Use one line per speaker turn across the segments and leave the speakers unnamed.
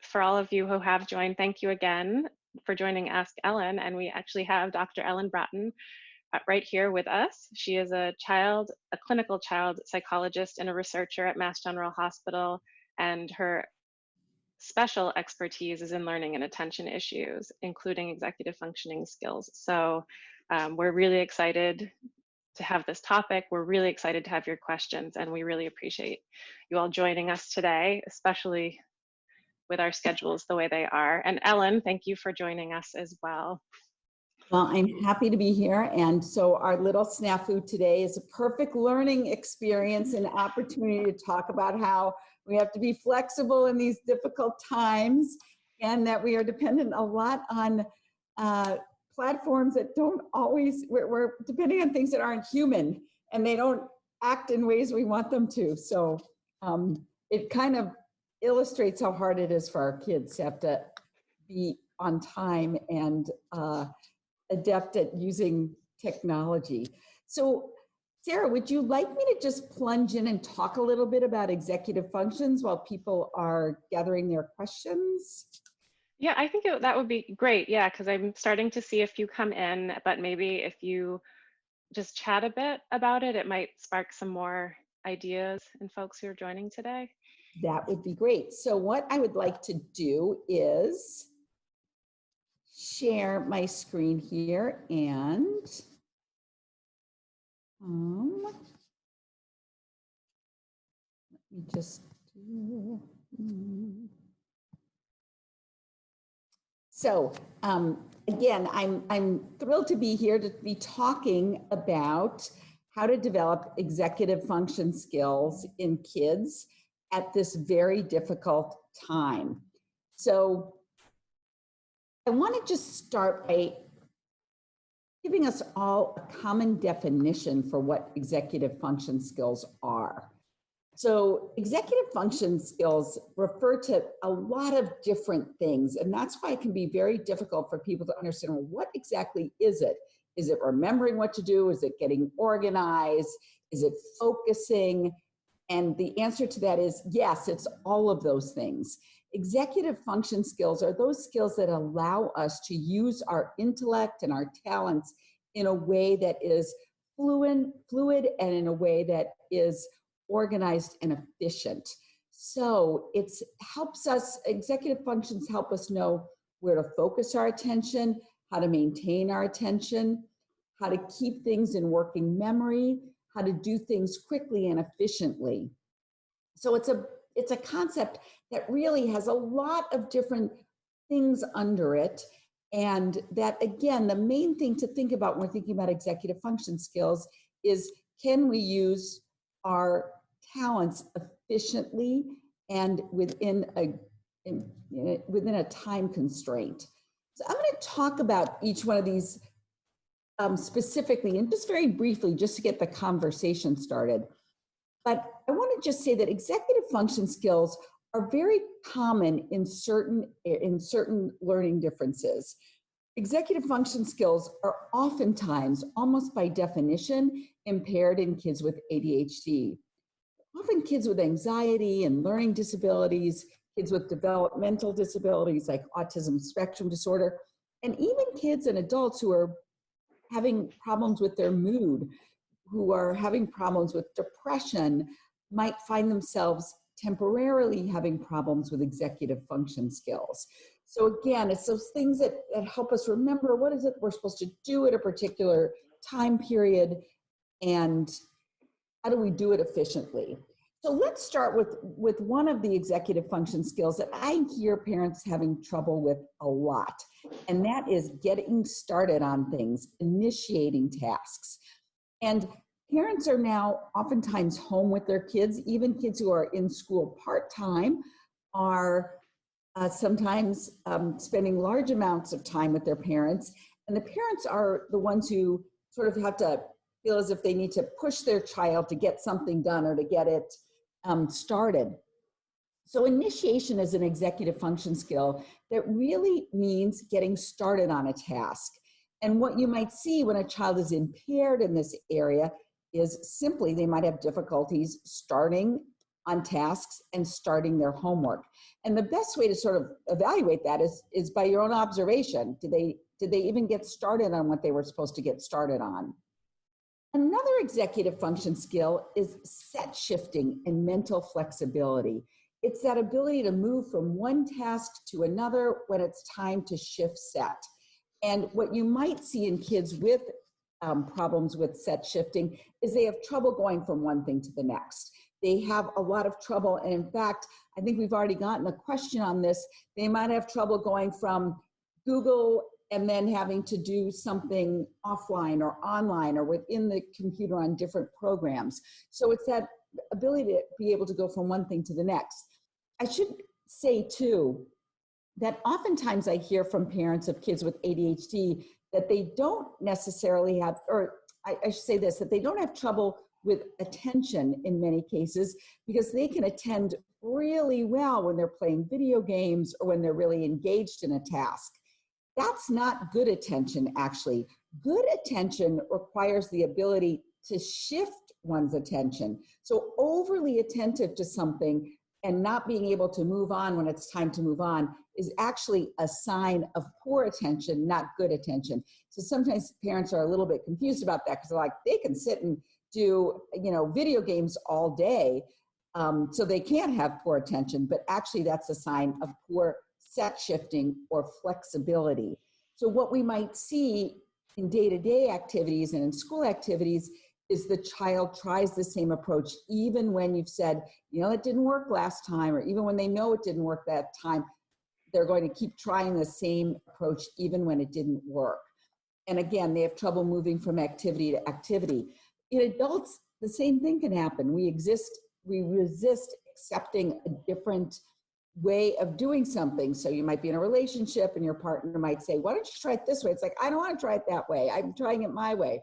for all of you who have joined, thank you again for joining Ask Ellen. And we actually have Dr. Ellen Braaten right here with us. She is a clinical child psychologist and a researcher at Mass General Hospital, and her special expertise is in learning and attention issues, including executive functioning skills. So we're really excited to have this topic. We're really excited to have your questions, and we really appreciate you all joining us today, especially with our schedules the way they are. And Ellen, thank you for joining us as well.
Well, I'm happy to be here. And so our little snafu today is a perfect learning experience and opportunity to talk about how we have to be flexible in these difficult times, and that we are dependent a lot on platforms that don't always, we're depending on things that aren't human, and they don't act in ways we want them to. So it kind of illustrates how hard it is for our kids to have to be on time and adept at using technology. So Sarah, would you like me to just plunge in and talk a little bit about executive functions while people are gathering their questions?
Yeah, I think that would be great. Yeah, because I'm starting to see a few come in, but maybe if you just chat a bit about it, it might spark some more ideas in folks who are joining today.
That would be great. So what I would like to do is share my screen here, and let me just do. So again, I'm thrilled to be here to be talking about how to develop executive function skills in kids at this very difficult time. So I want to just start by giving us all a common definition for what executive function skills are. So executive function skills refer to a lot of different things, and that's why it can be very difficult for people to understand, well, what exactly is it? Is it remembering what to do? Is it getting organized? Is it focusing? And the answer to that is yes, it's all of those things. Executive function skills are those skills that allow us to use our intellect and our talents in a way that is fluid and in a way that is organized and efficient. So executive functions help us know where to focus our attention, how to maintain our attention, how to keep things in working memory, how to do things quickly and efficiently. So it's a concept that really has a lot of different things under it. And that, again, the main thing to think about when we're thinking about executive function skills is, can we use our talents efficiently and within a time constraint? So I'm going to talk about each one of these specifically and just very briefly, just to get the conversation started. But I want to just say that executive function skills are very common in certain learning differences. Executive function skills are oftentimes, almost by definition, impaired in kids with ADHD. Often kids with anxiety and learning disabilities, kids with developmental disabilities like autism spectrum disorder, and even kids and adults who are having problems with their mood, who are having problems with depression, might find themselves temporarily having problems with executive function skills. So again, it's those things that help us remember what is it we're supposed to do at a particular time period, and how do we do it efficiently. So let's start with one of the executive function skills that I hear parents having trouble with a lot, and that is getting started on things, initiating tasks. And parents are now oftentimes home with their kids. Even kids who are in school part-time are sometimes spending large amounts of time with their parents. And the parents are the ones who sort of have to feel as if they need to push their child to get something done or to get it started. So initiation is an executive function skill that really means getting started on a task. And what you might see when a child is impaired in this area is simply they might have difficulties starting on tasks and starting their homework. And the best way to sort of evaluate that is by your own observation. Did they even get started on what they were supposed to get started on? Another executive function skill is set shifting and mental flexibility. It's that ability to move from one task to another when it's time to shift set. And what you might see in kids with problems with set shifting is they have trouble going from one thing to the next. They have a lot of trouble. And in fact, I think we've already gotten a question on this. They might have trouble going from Google and then having to do something offline or online or within the computer on different programs. So it's that ability to be able to go from one thing to the next. I should say too, that oftentimes I hear from parents of kids with ADHD that they don't necessarily have, or I should say this, that they don't have trouble with attention in many cases because they can attend really well when they're playing video games or when they're really engaged in a task. That's not good attention, actually. Good attention requires the ability to shift one's attention. So overly attentive to something and not being able to move on when it's time to move on is actually a sign of poor attention, not good attention. So sometimes parents are a little bit confused about that because they're like, they can sit and do, video games all day, so they can't have poor attention, but actually that's a sign of poor set shifting or flexibility. So what we might see in day-to-day activities and in school activities is the child tries the same approach even when you've said, it didn't work last time, or even when they know it didn't work that time, they're going to keep trying the same approach even when it didn't work. And again, they have trouble moving from activity to activity. In adults, the same thing can happen. We resist accepting a different way of doing something. So you might be in a relationship and your partner might say, why don't you try it this way? It's like, I don't want to try it that way. I'm trying it my way.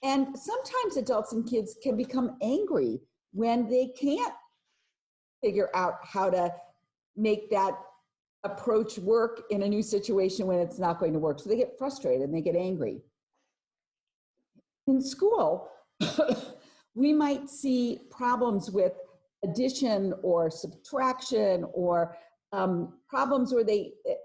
And sometimes adults and kids can become angry when they can't figure out how to make that approach work in a new situation when it's not going to work. So they get frustrated and they get angry. In school, we might see problems with addition or subtraction or problems where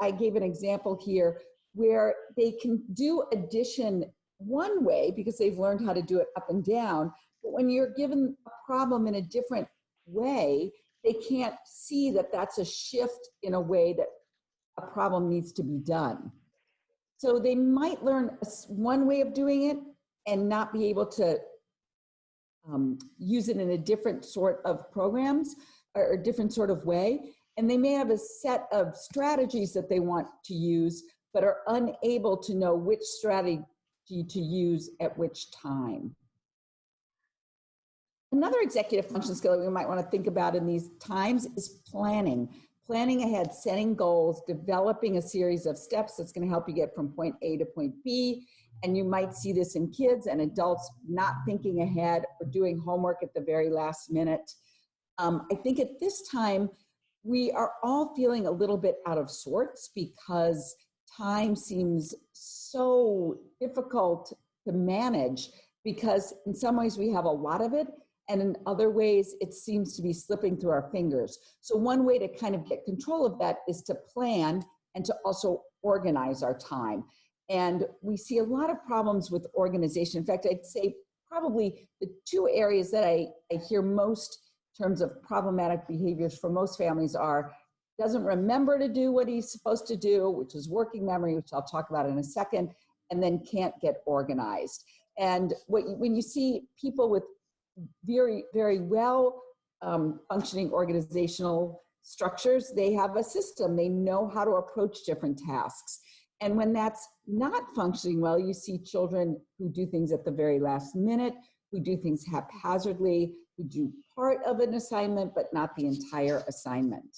I gave an example here where they can do addition one way because they've learned how to do it up and down, but when you're given a problem in a different way, they can't see that that's a shift in a way that a problem needs to be done. So they might learn one way of doing it and not be able to use it in a different sort of programs or a different sort of way. And they may have a set of strategies that they want to use, but are unable to know which strategy to use at which time. Another executive function skill that we might want to think about in these times is planning. Planning ahead, setting goals, developing a series of steps that's going to help you get from point A to point B. And you might see this in kids and adults not thinking ahead or doing homework at the very last minute. I think at this time, we are all feeling a little bit out of sorts because time seems so difficult to manage because in some ways we have a lot of it, and in other ways it seems to be slipping through our fingers. So one way to kind of get control of that is to plan and to also organize our time. And we see a lot of problems with organization. In fact, I'd say probably the two areas that I hear most in terms of problematic behaviors for most families are doesn't remember to do what he's supposed to do, which is working memory, which I'll talk about in a second, and then can't get organized. And when you see people with very, very well functioning organizational structures, they have a system. They know how to approach different tasks. And when that's not functioning well, you see children who do things at the very last minute, who do things haphazardly, who do part of an assignment, but not the entire assignment.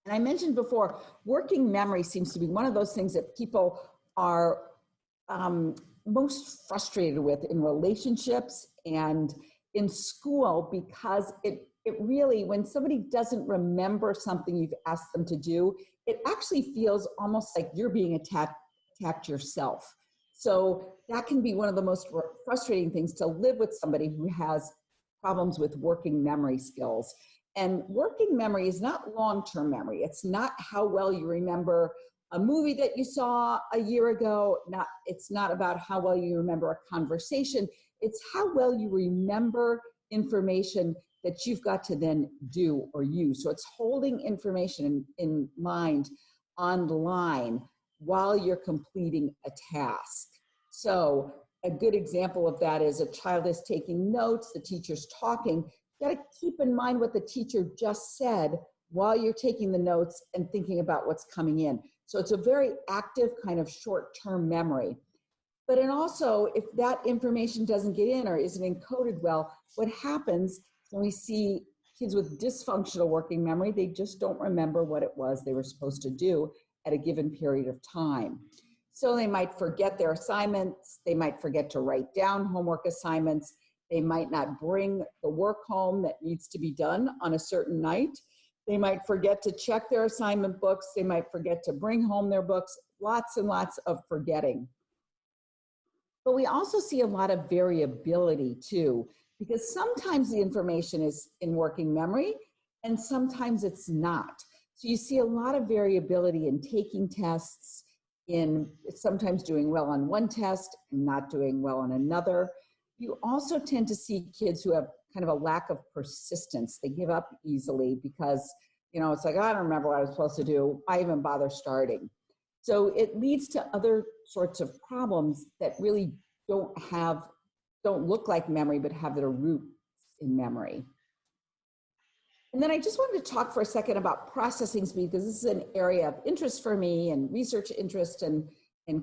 And I mentioned before, working memory seems to be one of those things that people are most frustrated with in relationships and in school, because it really, when somebody doesn't remember something you've asked them to do, it actually feels almost like you're being attacked yourself. So that can be one of the most frustrating things, to live with somebody who has problems with working memory skills. And working memory is not long-term memory. It's not how well you remember a movie that you saw a year ago. It's not about how well you remember a conversation. It's how well you remember information that you've got to then do or use. So it's holding information in mind on the line while you're completing a task. So a good example of that is a child is taking notes, the teacher's talking. You got to keep in mind what the teacher just said while you're taking the notes and thinking about what's coming in. So it's a very active kind of short-term memory. But and also, if that information doesn't get in or isn't encoded well, what happens when we see kids with dysfunctional working memory, they just don't remember what it was they were supposed to do at a given period of time. So they might forget their assignments, they might forget to write down homework assignments, they might not bring the work home that needs to be done on a certain night, they might forget to check their assignment books, they might forget to bring home their books, lots and lots of forgetting. But we also see a lot of variability too, because sometimes the information is in working memory and sometimes it's not. So you see a lot of variability in taking tests, in sometimes doing well on one test and not doing well on another. You also tend to see kids who have kind of a lack of persistence. They give up easily because, it's like, I don't remember what I was supposed to do. Why even bother starting? So it leads to other sorts of problems that really don't look like memory, but have their roots in memory. And then I just wanted to talk for a second about processing speed, because this is an area of interest for me and research interest and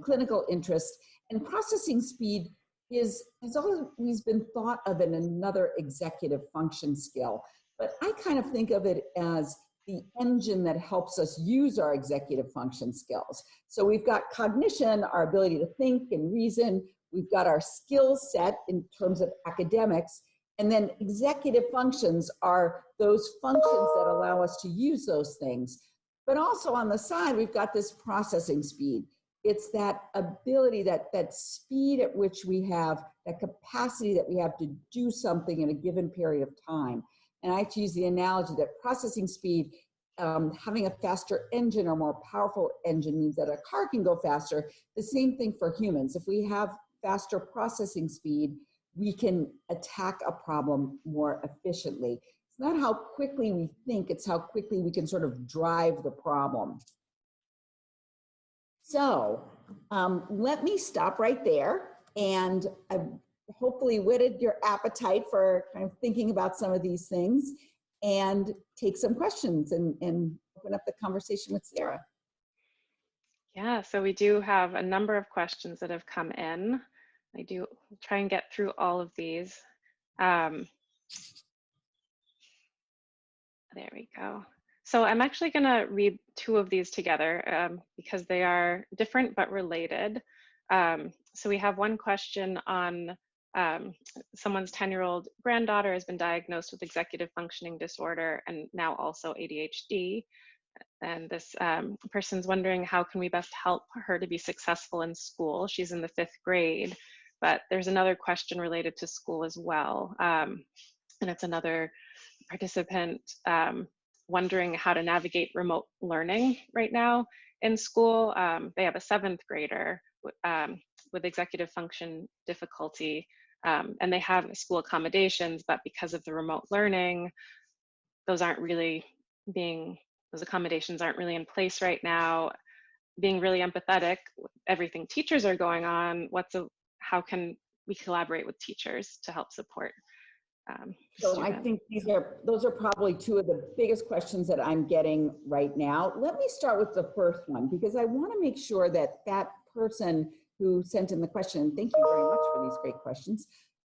clinical interest. And processing speed has always been thought of in another executive function skill. But I kind of think of it as the engine that helps us use our executive function skills. So we've got cognition, our ability to think and reason. We've got our skill set in terms of academics. And then executive functions are those functions that allow us to use those things. But also on the side, we've got this processing speed. It's that ability, that speed at which we have, that capacity that we have to do something in a given period of time. And I like to use the analogy that processing speed, having a faster engine or more powerful engine means that a car can go faster. The same thing for humans. If we have faster processing speed, we can attack a problem more efficiently. It's not how quickly we think, it's how quickly we can sort of drive the problem. So let me stop right there, and I've hopefully whetted your appetite for kind of thinking about some of these things, and take some questions and open up the conversation with Sarah.
Yeah, so we do have a number of questions that have come in. I do try and get through all of these. There we go. So I'm actually going to read two of these together because they are different but related. So we have one question on someone's 10-year-old granddaughter has been diagnosed with executive functioning disorder and now also ADHD. And this person's wondering, how can we best help her to be successful in school? She's in the 5th grade, but there's another question related to school as well. And it's another participant wondering how to navigate remote learning right now in school. They have a 7th grader with executive function difficulty, and they have school accommodations, but because of the remote learning, those accommodations aren't really in place right now. Being really empathetic with everything teachers are going on, how can we collaborate with teachers to help support
So
students?
I think those are probably two of the biggest questions that I'm getting right now. Let me start with the first one, because I want to make sure that that person who sent in the question, and thank you very much for these great questions,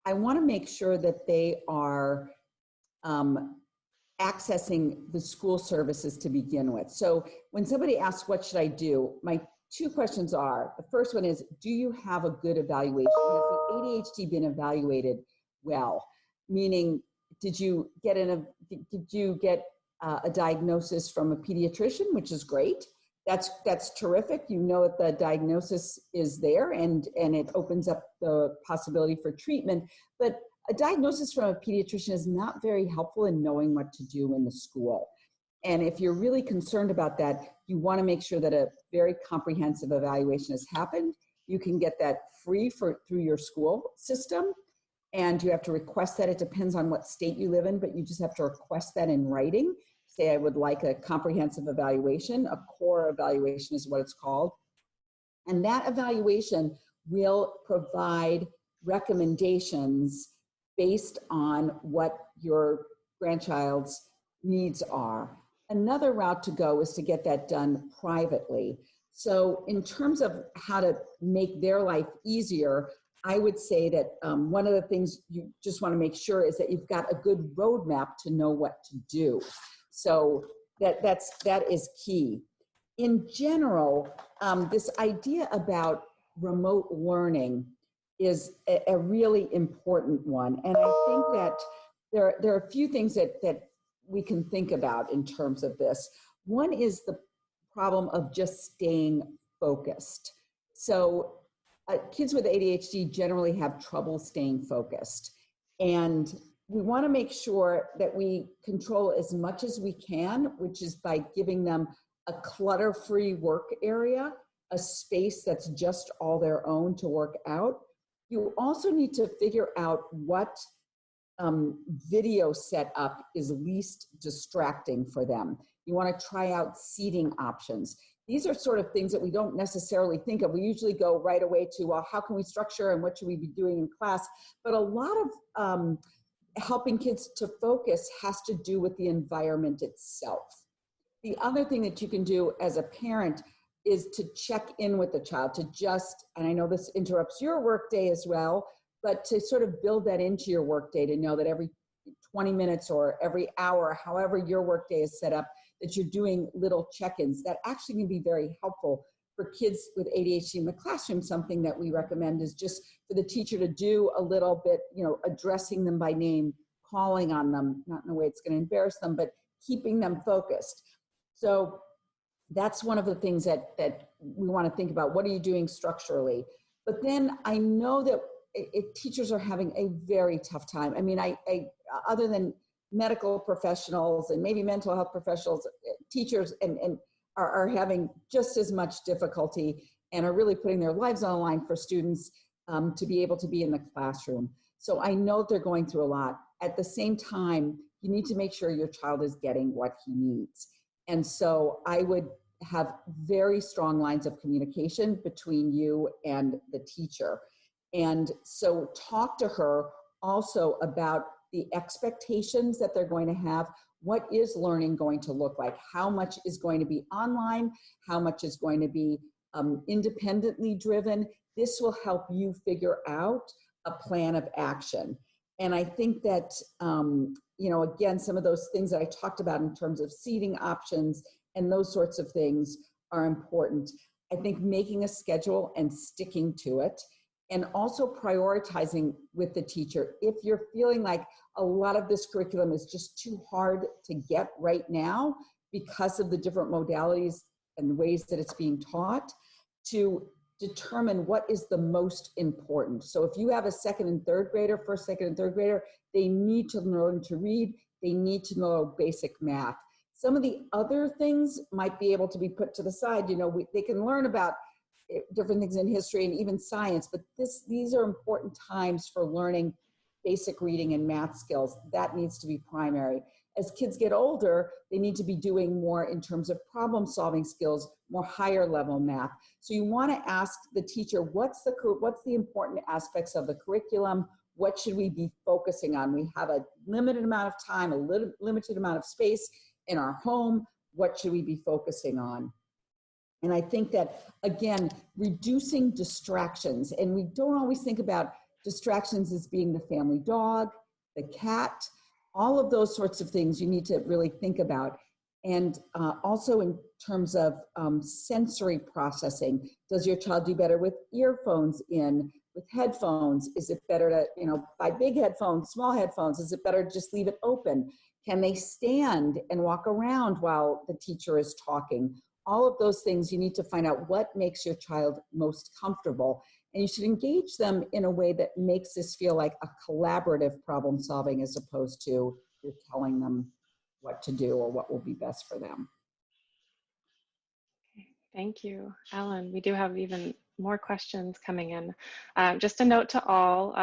I want to make sure that they are accessing the school services to begin with. So when somebody asks, what should I do? My two questions are, the first one is, do you have a good evaluation? Has the ADHD been evaluated well? Meaning, did you get a diagnosis from a pediatrician, which is great. That's terrific. You know that the diagnosis is there, and it opens up the possibility for treatment. But a diagnosis from a pediatrician is not very helpful in knowing what to do in the school. And if you're really concerned about that, you want to make sure that a very comprehensive evaluation has happened. You can get that free through your school system, and you have to request that. It depends on what state you live in, but you just have to request that in writing. Say, I would like a comprehensive evaluation. A core evaluation is what it's called. And that evaluation will provide recommendations based on what your grandchild's needs are. Another route to go is to get that done privately. So in terms of how to make their life easier, I would say that one of the things you just want to make sure is that you've got a good roadmap to know what to do. So that is key. In general, this idea about remote learning is a really important one. And I think that there are a few things that we can think about in terms of this. One is the problem of just staying focused. So kids with ADHD generally have trouble staying focused. And we want to make sure that we control as much as we can, which is by giving them a clutter-free work area, a space that's just all their own to work out. You also need to figure out what video setup is least distracting for them. You want to try out seating options. These are sort of things that we don't necessarily think of. We usually go right away to, well, how can we structure and what should we be doing in class? But a lot of helping kids to focus has to do with the environment itself. The other thing that you can do as a parent is to check in with the child, to just, and I know this interrupts your workday as well, but to sort of build that into your workday, to know that every 20 minutes or every hour, however your workday is set up, that you're doing little check-ins. That actually can be very helpful for kids with ADHD in the classroom. Something that we recommend is just for the teacher to do a little bit, addressing them by name, calling on them, not in a way it's going to embarrass them, but keeping them focused. So that's one of the things that we want to think about. What are you doing structurally? But then I know that teachers are having a very tough time. I mean, I other than medical professionals and maybe mental health professionals, teachers are having just as much difficulty and are really putting their lives on the line for students to be able to be in the classroom. So I know they're going through a lot. At the same time, you need to make sure your child is getting what he needs. And so I would have very strong lines of communication between you and the teacher. And so talk to her also about the expectations that they're going to have. What is learning going to look like? How much is going to be online? How much is going to be independently driven? This will help you figure out a plan of action. And I think that, again, some of those things that I talked about in terms of seating options and those sorts of things are important. I think making a schedule and sticking to it, and also prioritizing with the teacher. If you're feeling like a lot of this curriculum is just too hard to get right now because of the different modalities and ways that it's being taught, to determine what is the most important. So if you have a second and third grader, first, second, and third grader, they need to learn to read, they need to know basic math. Some of the other things might be able to be put to the side. They can learn about different things in history and even science, but these are important times for learning basic reading and math skills. That needs to be primary. As kids get older, they need to be doing more in terms of problem solving skills, more higher level math. So you want to ask the teacher, what's the important aspects of the curriculum? What should we be focusing on? We have a limited amount of time, limited amount of space in our home. What should we be focusing on? And I think that, again, reducing distractions, and we don't always think about distractions as being the family dog, the cat, all of those sorts of things you need to really think about. And also in terms of sensory processing, does your child do better with earphones in, with headphones? Is it better to, buy big headphones, small headphones? Is it better to just leave it open? Can they stand and walk around while the teacher is talking? all of those things, you need to find out what makes your child most comfortable. And you should engage them in a way that makes this feel like a collaborative problem solving as opposed to you're telling them what to do or what will be best for them.
Thank you, Ellen. We do have even more questions coming in. Just a note to all,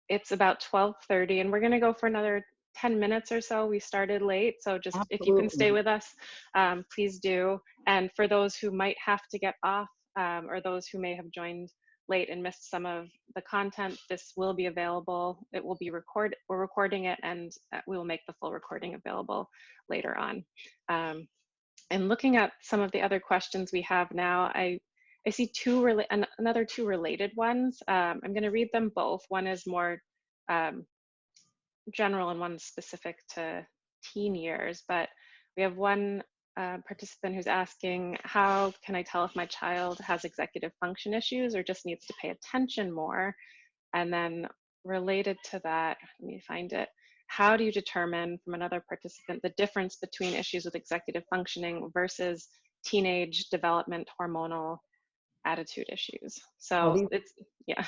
it's about 12:30 and we're gonna go for another 10 minutes or so. We started late, so just if you can stay
Absolutely.
with us, please do. And for those who might have to get off, or those who may have joined late and missed some of the content, this will be available. It will be recorded, we're recording it, and we will make the full recording available later on. And looking at some of the other questions we have now, I see another two related ones. I'm going to read them both. One is more general and one specific to teen years. But we have one participant who's asking, how can I tell if my child has executive function issues or just needs to pay attention more? And then related to that, let me find it. How do you determine, from another participant, the difference between issues with executive functioning versus teenage development hormonal attitude issues?
Oh,
So
these
it's, yeah.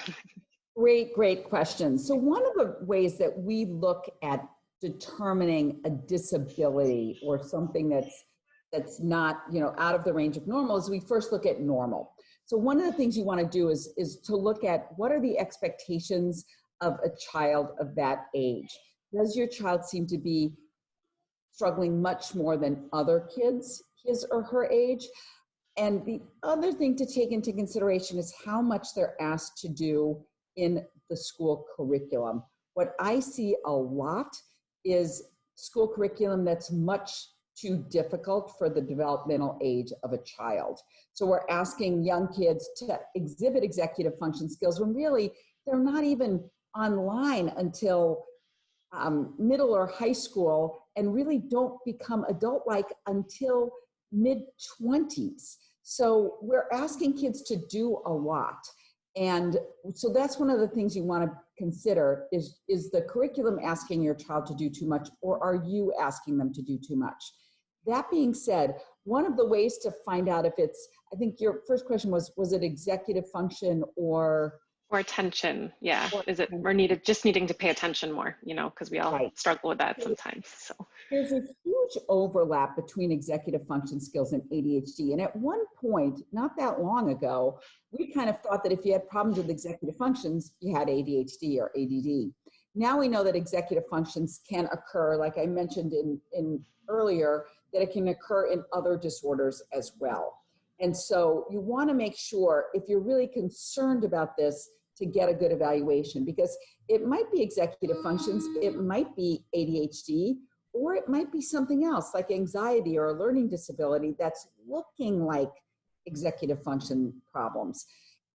great questions. So one of the ways that we look at determining a disability or something that's not, out of the range of normal is we first look at normal. So one of the things you want to do is to look at what are the expectations of a child of that age. Does your child seem to be struggling much more than other kids his or her age? And the other thing to take into consideration is how much they're asked to do in the school curriculum. What I see a lot is school curriculum that's much too difficult for the developmental age of a child. So we're asking young kids to exhibit executive function skills when really they're not even online until middle or high school, and really don't become adult-like until mid-20s. So we're asking kids to do a lot. And so that's one of the things you want to consider is the curriculum asking your child to do too much, or are you asking them to do too much? That being said, one of the ways to find out if it's, I think your first question was it executive function or
Attention, yeah. Is it,
attention?
or just needing to pay attention more, because we all
Right.
struggle with that sometimes, so.
There's a huge overlap between executive function skills and ADHD. And at one point, not that long ago, we kind of thought that if you had problems with executive functions, you had ADHD or ADD. Now we know that executive functions can occur, like I mentioned in earlier, that it can occur in other disorders as well. And so you want to make sure, if you're really concerned about this, to get a good evaluation, because it might be executive functions, it might be ADHD, or it might be something else like anxiety or a learning disability that's looking like executive function problems.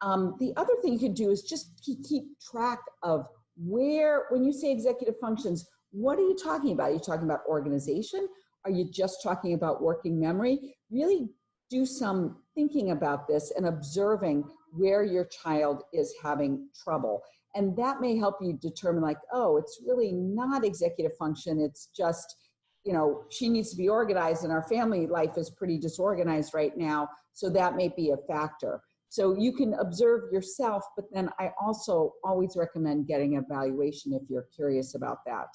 The other thing you can do is just keep track of when you say executive functions, what are you talking about? Are you talking about organization? Are you just talking about working memory? Really do some thinking about this and observing where your child is having trouble. And that may help you determine, like, oh, it's really not executive function. It's just, she needs to be organized and our family life is pretty disorganized right now. So that may be a factor. So you can observe yourself, but then I also always recommend getting an evaluation if you're curious about that.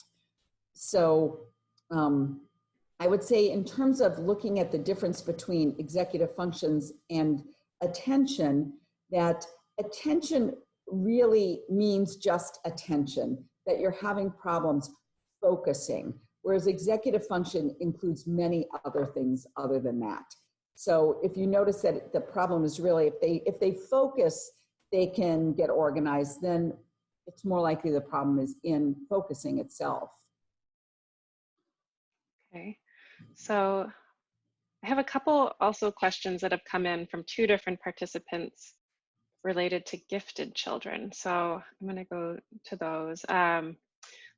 So I would say, in terms of looking at the difference between executive functions and attention, that attention really means just attention, that you're having problems focusing, whereas executive function includes many other things other than that. So if you notice that the problem is really, if they focus, they can get organized, then it's more likely the problem is in focusing itself.
Okay, so I have a couple also questions that have come in from two different participants related to gifted children. So I'm going to go to those.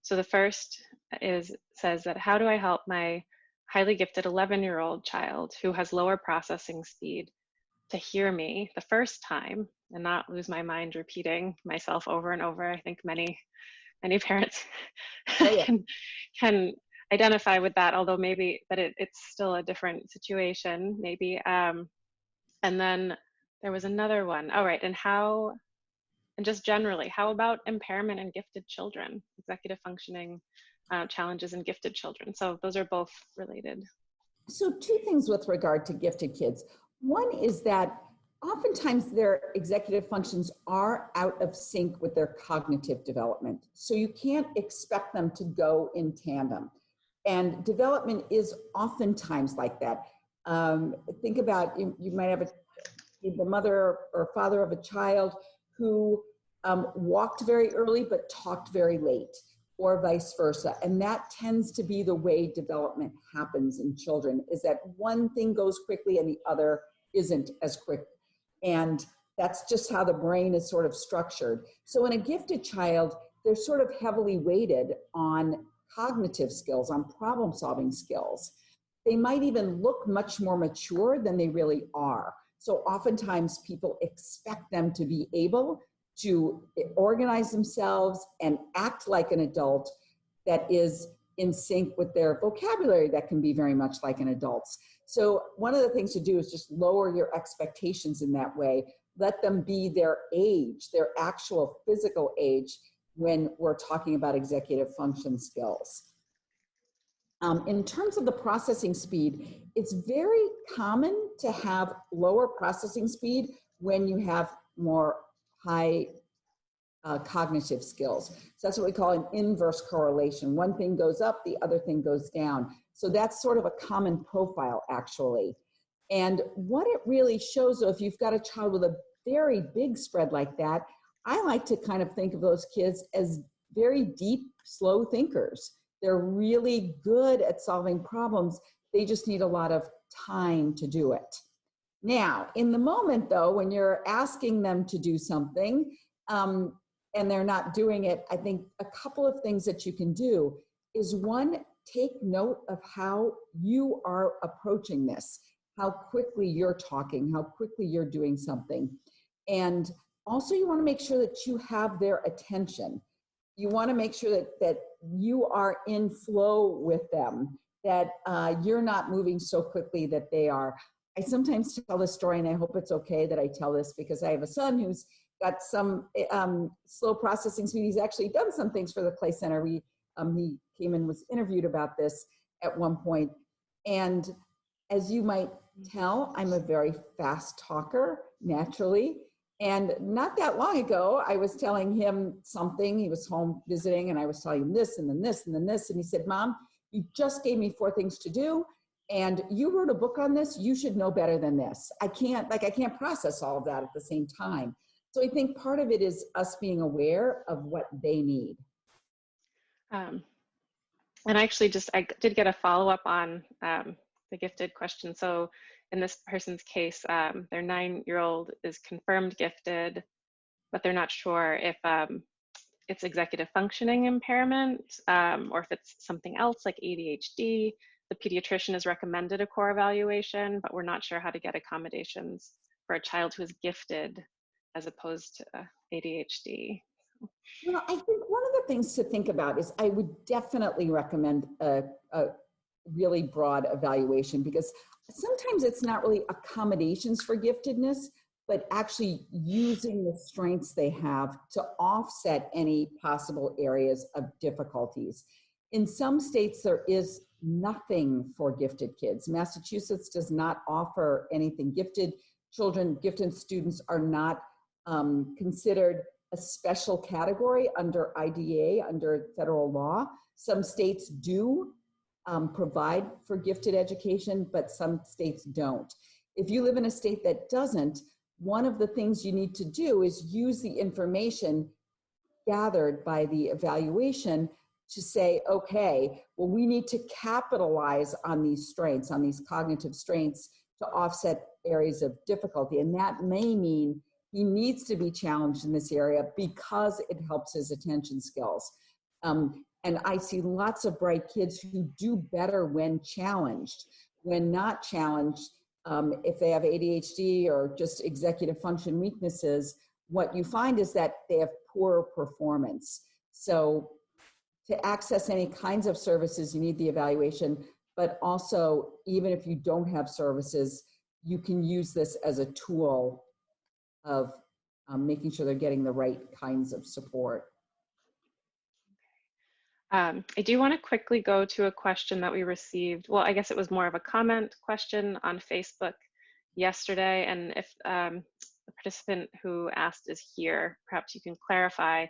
So the first says that, how do I help my highly gifted 11-year-old child who has lower processing speed to hear me the first time and not lose my mind repeating myself over and over? I think many parents
Oh, yeah.
can identify with that, although maybe that it's still a different situation, maybe. And then there was another one. All right, and just generally, how about impairment in gifted children, executive functioning challenges in gifted children? So those are both related.
So two things with regard to gifted kids. One is that oftentimes their executive functions are out of sync with their cognitive development. So you can't expect them to go in tandem. And development is oftentimes like that. Think about, you might have the mother or father of a child who walked very early but talked very late, or vice versa. And that tends to be the way development happens in children, is that one thing goes quickly and the other isn't as quick. And that's just how the brain is sort of structured. So in a gifted child, they're sort of heavily weighted on cognitive skills, on problem solving skills. They might even look much more mature than they really are. So oftentimes people expect them to be able to organize themselves and act like an adult that is in sync with their vocabulary that can be very much like an adult's. So one of the things to do is just lower your expectations in that way. Let them be their age, their actual physical age, when we're talking about executive function skills. In terms of the processing speed, it's very common to have lower processing speed when you have more high cognitive skills. So that's what we call an inverse correlation. One thing goes up, the other thing goes down. So that's sort of a common profile, actually. And what it really shows, though, if you've got a child with a very big spread like that, I like to kind of think of those kids as very deep, slow thinkers. They're really good at solving problems. They just need a lot of time to do it. Now, in the moment, though, when you're asking them to do something and they're not doing it, I think a couple of things that you can do is, one, take note of how you are approaching this, how quickly you're talking, how quickly you're doing something. And also you want to make sure that you have their attention. You want to make sure that you are in flow with them, that you're not moving so quickly that they are. I sometimes tell this story, and I hope it's okay that I tell this, because I have a son who's got some slow processing speed. He's actually done some things for the Clay Center. He came and was interviewed about this at one point. And as you might tell, I'm a very fast talker, naturally. And not that long ago, I was telling him something. He was home visiting, and I was telling him this, and then this, and then this. And he said, "Mom, you just gave me 4 things to do, and you wrote a book on this. You should know better than this. I can't process all of that at the same time." So I think part of it is us being aware of what they need.
And I did get a follow-up on the gifted question. So in this person's case, their 9-year-old is confirmed gifted, but they're not sure if it's executive functioning impairment or if it's something else like ADHD. The pediatrician has recommended a core evaluation, but we're not sure how to get accommodations for a child who is gifted as opposed to ADHD.
Well, I think one of the things to think about is, I would definitely recommend a really broad evaluation, because sometimes it's not really accommodations for giftedness, but actually using the strengths they have to offset any possible areas of difficulties. In some states, there is nothing for gifted kids. Massachusetts does not offer anything. Gifted children, gifted students are not considered a special category under IDEA, under federal law. Some states do provide for gifted education, but some states don't. If you live in a state that doesn't, one of the things you need to do is use the information gathered by the evaluation to say, okay, well, we need to capitalize on these strengths, on these cognitive strengths, to offset areas of difficulty. And that may mean he needs to be challenged in this area because it helps his attention skills. And I see lots of bright kids who do better when challenged. When not challenged, if they have ADHD or just executive function weaknesses, what you find is that they have poor performance. So to access any kinds of services, you need the evaluation, but also, even if you don't have services, you can use this as a tool of making sure they're getting the right kinds of support.
I do want to quickly go to a question that we received. Well, I guess it was more of a comment question on Facebook yesterday. And if the participant who asked is here, perhaps you can clarify.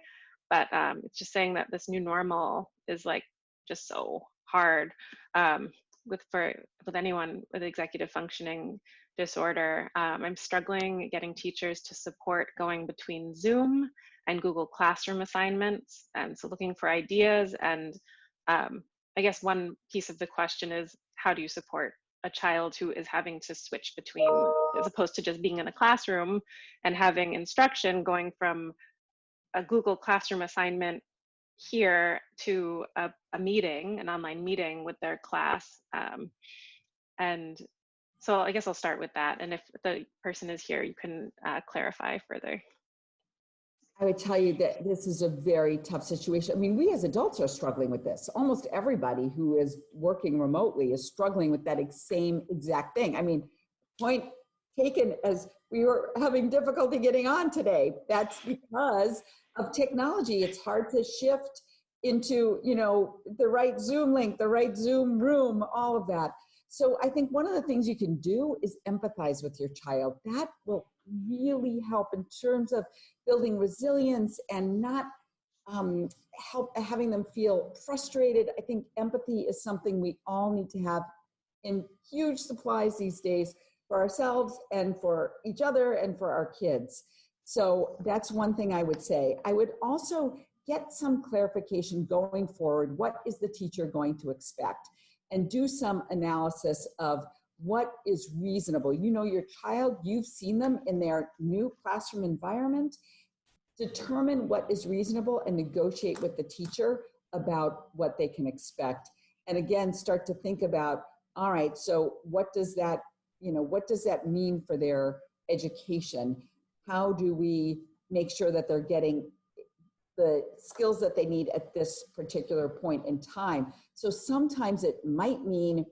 But it's just saying that this new normal is like just so hard with anyone with executive functioning disorder. I'm struggling getting teachers to support going between Zoom and Google Classroom assignments. And so looking for ideas. And I guess one piece of the question is, how do you support a child who is having to switch between, as opposed to just being in a classroom and having instruction, going from a Google Classroom assignment here to a meeting, an online meeting with their class. And so I guess I'll start with that. And if the person is here, you can clarify further.
I would tell you that this is a very tough situation. I mean, we as adults are struggling with this. Almost everybody who is working remotely is struggling with that same exact thing. I mean, point taken, as we were having difficulty getting on today. That's because of technology. It's hard to shift into, you know, the right Zoom link, the right Zoom room, all of that. So I think one of the things you can do is empathize with your child. That will really help in terms of building resilience and not help having them feel frustrated. I think empathy is something we all need to have in huge supplies these days for ourselves and for each other and for our kids. So that's one thing I would say. I would also get some clarification going forward. What is the teacher going to expect? And do some analysis of what is reasonable. You know your child, you've seen them in their new classroom environment. Determine what is reasonable and negotiate with the teacher about what they can expect. And again, start to think about, all right, so what does that, you know, what does that mean for their education? How do we make sure that they're getting the skills that they need at this particular point in time? So sometimes it might mean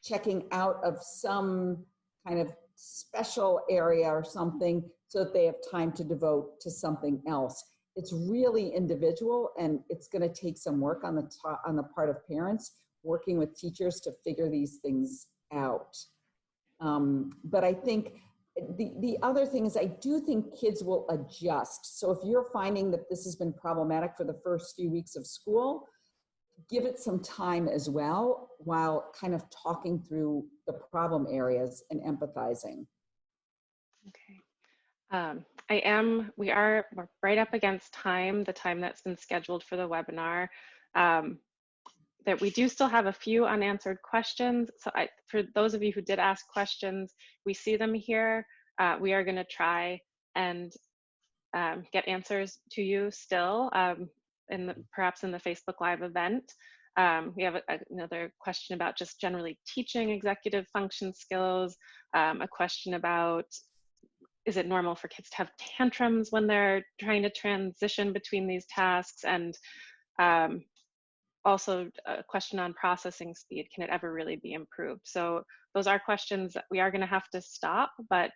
checking out of some kind of special area or something so that they have time to devote to something else. It's really individual, and it's going to take some work on the part of parents working with teachers to figure these things out. But I think the other thing is, I do think kids will adjust. So if you're finding that this has been problematic for the first few weeks of school, give it some time as well, while kind of talking through the problem areas and empathizing.
Okay. We're right up against time, the time that's been scheduled for the webinar. That we do still have a few unanswered questions. So for those of you who did ask questions, we see them here. We are going to try and get answers to you still, perhaps in the Facebook Live event. We have another question about just generally teaching executive function skills, a question about, is it normal for kids to have tantrums when they're trying to transition between these tasks? And also a question on processing speed. Can it ever really be improved? So those are questions that we are going to have to stop, but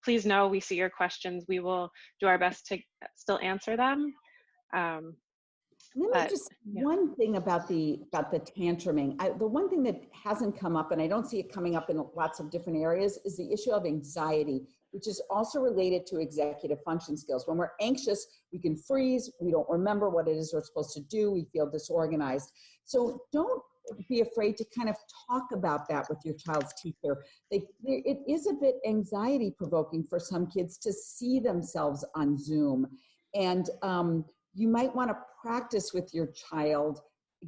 please know we see your questions. We will do our best to still answer them.
Let me just, one thing about the tantruming. The one thing that hasn't come up, and I don't see it coming up in lots of different areas, is the issue of anxiety, which is also related to executive function skills. When we're anxious, we can freeze, we don't remember what it is we're supposed to do, we feel disorganized. So don't be afraid to kind of talk about that with your child's teacher. It is a bit anxiety provoking for some kids to see themselves on Zoom. And you might want to practice with your child,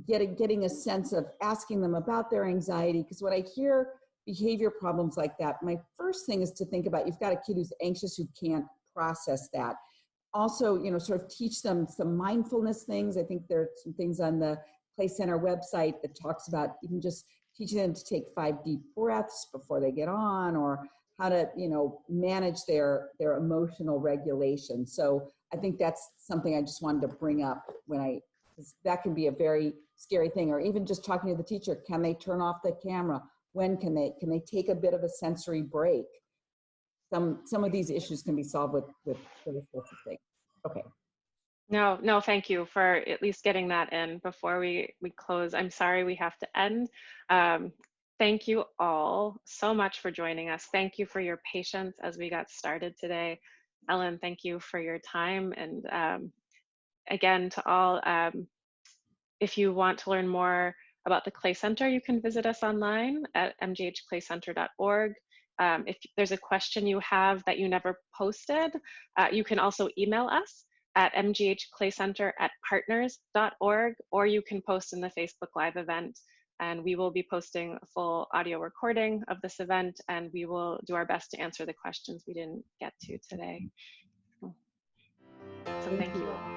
getting a sense of asking them about their anxiety. Because when I hear behavior problems like that, my first thing is to think about, you've got a kid who's anxious who can't process that. Also, you know, sort of teach them some mindfulness things. I think there are some things on the Play Center website that talks about, you can just teach them to take 5 deep breaths before they get on, or how to, you know, manage their emotional regulation. So I think that's something I just wanted to bring up when I 'Cause that can be a very scary thing. Or even just talking to the teacher, can they turn off the camera? When can they take a bit of a sensory break? Some of these issues can be solved with those sorts of things. Okay.
No, no, thank you for at least getting that in before we close. I'm sorry we have to end. Um, Thank you all so much for joining us. Thank you for your patience as we got started today. Ellen, thank you for your time. And again, to all, if you want to learn more about the Clay Center, you can visit us online at mghclaycenter.org. If there's a question you have that you never posted, you can also email us at mghclaycenter@partners.org, or you can post in the Facebook Live event. And we will be posting a full audio recording of this event, and we will do our best to answer the questions we didn't get to today. So
Thank
thank
you.
you all.